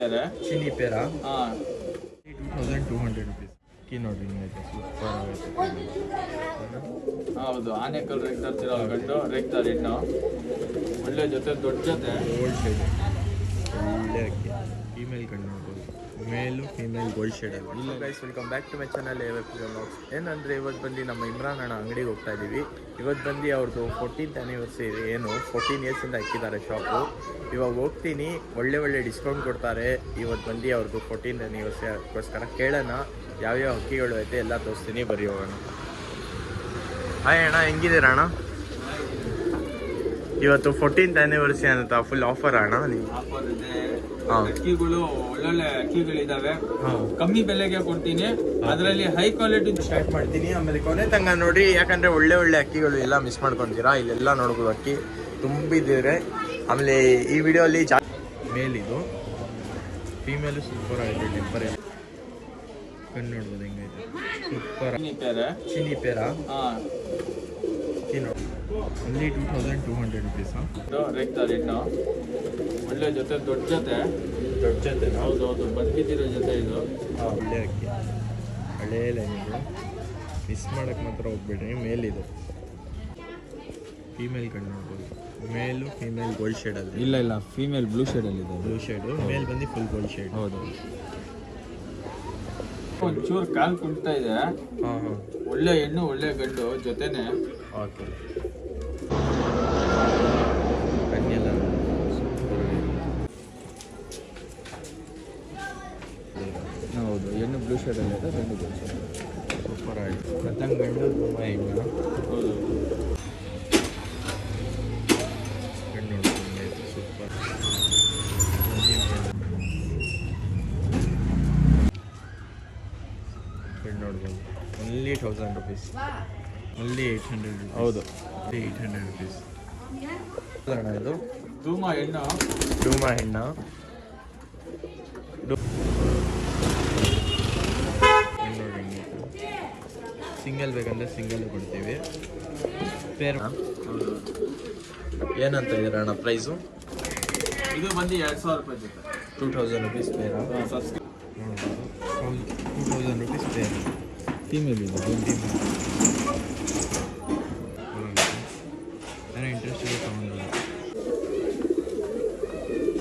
ಚಿನಿ ಪೇರ ಹಾಂ 2200 ರುಪೀಸ್ ಕಿ ನೋಡ್ರಿ ಹಿಂಗೈತೆ ಸೂಪರ್ ಆಗೈತೆ. ಹೌದು, ಆನೆಕಲ್ ರೇಗ್ತಿರೋ ಗಂಡು ರೇಗ್ತಾರೆ ಹೆಣ್ಣು. ಒಳ್ಳೆ ಜೊತೆ, ದೊಡ್ಡ ಜೊತೆ. ಗೋಲ್ಡ್ ಶೇಡ್ ಒಳ್ಳೆ ಅಕ್ಕಿ. ಫೀಮೇಲ್ ಕಣ್ಣು ನೋಡ್ಬೋದು, ಮೇಲು ಫೀಮೇಲ್ ಗೋಲ್ಡ್ ಶೇಡಲ್ಲಿ. ಇಲ್ಲ guys, welcome back to my channel vlogs. ಏನಂದರೆ ಇವತ್ತು ಬಂದು ನಮ್ಮ ಇಮ್ರಾನ್ ಅಣ್ಣ ಅಂಗಡಿಗೆ ಹೋಗ್ತಾ ಇದ್ದೀವಿ. ಇವತ್ತು ಬಂದು ಅವ್ರದ್ದು 14th ಆ್ಯನಿವರ್ಸರಿ, ಏನು 14 ಇಯರ್ಸಿಂದ ಹಾಕಿದ್ದಾರೆ ಶಾಪು. ಇವಾಗ ಹೋಗ್ತೀನಿ, ಒಳ್ಳೆ ಡಿಸ್ಕೌಂಟ್ ಕೊಡ್ತಾರೆ. ಇವತ್ತು ಬಂದು ಅವ್ರದ್ದು 14th ಆ್ಯನಿವರ್ಸರಿಗೋಸ್ಕರ ಕೇಳೋಣ ಯಾವ್ಯಾವ ಅಕ್ಕಿಗಳು ಐತೆ ಎಲ್ಲ ತೋರಿಸ್ತೀನಿ, ಬರೀ ಹೋಗೋಣ. ಹಾಯ್ ಅಣ್ಣ, ಹೆಂಗಿದ್ದೀರ ಅಣ್ಣ? ಇವತ್ತು 14th ಆ್ಯನಿವರ್ಸರಿ ಅಂತ ಫುಲ್ ಆಫರ್ ಅಣ್ಣ ನೀವು? ಆಫರ್ ಇದೆ. ಅಕ್ಕಿಗಳು ಒಳ್ಳೊಳ್ಳೆ ಅಕ್ಕಿಗಳಿದಾವೆ, ಕಮ್ಮಿ ಬೆಲೆಗೆ ಕೊಡ್ತೀನಿ. ಅದರಲ್ಲಿ ಹೈ ಕ್ವಾಲಿಟಿ ಸ್ಟಾರ್ಟ್ ಮಾಡ್ತೀನಿ, ಆಮೇಲೆ ಕೊನೆ ತಂಗ ನೋಡಿ. ಯಾಕಂದ್ರೆ ಒಳ್ಳೆ ಅಕ್ಕಿಗಳು ಎಲ್ಲ ಮಿಸ್ ಮಾಡ್ಕೊತೀರಾ. ಇಲ್ಲೆಲ್ಲ ನೋಡ್ಬೋದು ಅಕ್ಕಿ ತುಂಬಿದ್ದೀರೆ. ಆಮೇಲೆ ಈ ವಿಡಿಯೋಲಿ ಮೇಲಿದು ಫೀಮೇಲು ಸೂಪರ್ ಆಗಿದೆ. ಟೆಂಪರ್ ಕಣ್ಣು ನೋಡ್ಬೋದು ಹೆಂಗೈತೆ, ಸೂಪರ್. ಚಿನಿ ಪೇರ only 2200 ರುಪೀಸ್. ರೇಗ್ತಾರೆ ಹೆಣ್ಣು. ಒಳ್ಳೆ ಜೊತೆ, ದೊಡ್ಡ ಜೊತೆ. ಹೌದು, ಬಂದಿರೋ ಜೊತೆ ಇದು. ಒಳ್ಳೆ ಅಕ್ಕಿ, ಹಳೇ ಲೈನಿದು, ಮಿಸ್ ಮಾಡೋಕ್ಕೆ ಮಾತ್ರ ಹೋಗ್ಬೇಡ್ರಿ. ಮೇಲಿದು ಫೀಮೇಲ್ ಕಣ್ಣು ನೋಡ್ಬೋದು, ಮೇಲು ಫೀಮೇಲ್ ಗೋಲ್ಡ್ ಶೇಡಲ್ಲಿ. ಇಲ್ಲ, ಫೀಮೇಲ್ ಬ್ಲೂ ಶೇಡಲ್ಲಿ ಇದೆ. ಬ್ಲೂ ಶೇಡು, ಮೇಲ್ ಬಂದು ಫುಲ್ ಗೋಲ್ಡ್ ಶೇಡ್. ಹೌದು, ಒಂಚೂರು ಕಾಲು ಕುಂತಾ ಇದೆ. ಒಳ್ಳೆ ಹೆಣ್ಣು, ಒಳ್ಳೆ ಗಂಡು ಜೊತೆನೆ. ಓಕೆ, ಕಣ್ಣೆಲ್ಲ ಹೌದು, ಹೆಣ್ಣು ಬ್ಲೂ ಶೇಡಲ್ಲಿ ಇದೆ, ಗಂಡು ಗೋಲ್ಡ್ ಶೇಡ್. ಸೂಪರ್ ಆಯಿತು. ಮತ್ತಂಗೆ ಗಂಡು ತುಂಬ ಹೆಂಗ. ಹೌದು, ಗಂಡು ನೋಡ್ಕೊಂಡು ಸೂಪರ್. ಗಂಡು ನೋಡ್ಬೋದು, only 1000 ರುಪೀಸ್, only 800 ರುಪೀಸ್. ಹೌದು, 800 ರುಪೀಸ್ ಅಣ್ಣ. ಇದು ಧೂಮ ಹೆಣ್ಣು. ಡೂಮಾ ಹೆಣ್ಣ. ಸಿಂಗಲ್ ಬೇಕಂದ್ರೆ ಸಿಂಗಲ್ ಕೊಡ್ತೀವಿ. ಪೇರ್ ಏನಂತ ಇದ್ದೀರ ಅಣ್ಣ ಪ್ರೈಸು? ಇದು ಬಂದು 2000 ರೂಪಾಯಿ ಜೊತೆ. 2000 rupees pair. 2000 rupees pair. Female ಇದೆ. ಏನೋ ಇಂಟ್ರೆಸ್ಟ್ ಇದೆ ತೊಗೊಂಡಿಲ್ಲ.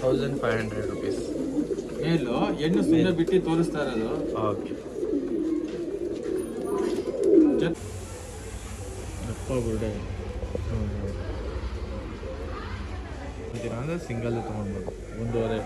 1500 ರುಪೀಸ್. ಮೇಲು ಹೆಣ್ಣು ಸುಮ್ಮನೆ ಬಿಟ್ಟು ತೋರಿಸ್ತಾ ಇರೋದು. ಓಕೆ, ದಪ್ಪ ಬುರ್ಡೆ ಅಂದರೆ ಸಿಂಗಲ್ ತೊಗೊಂಡ್ಬೋದು. 1.5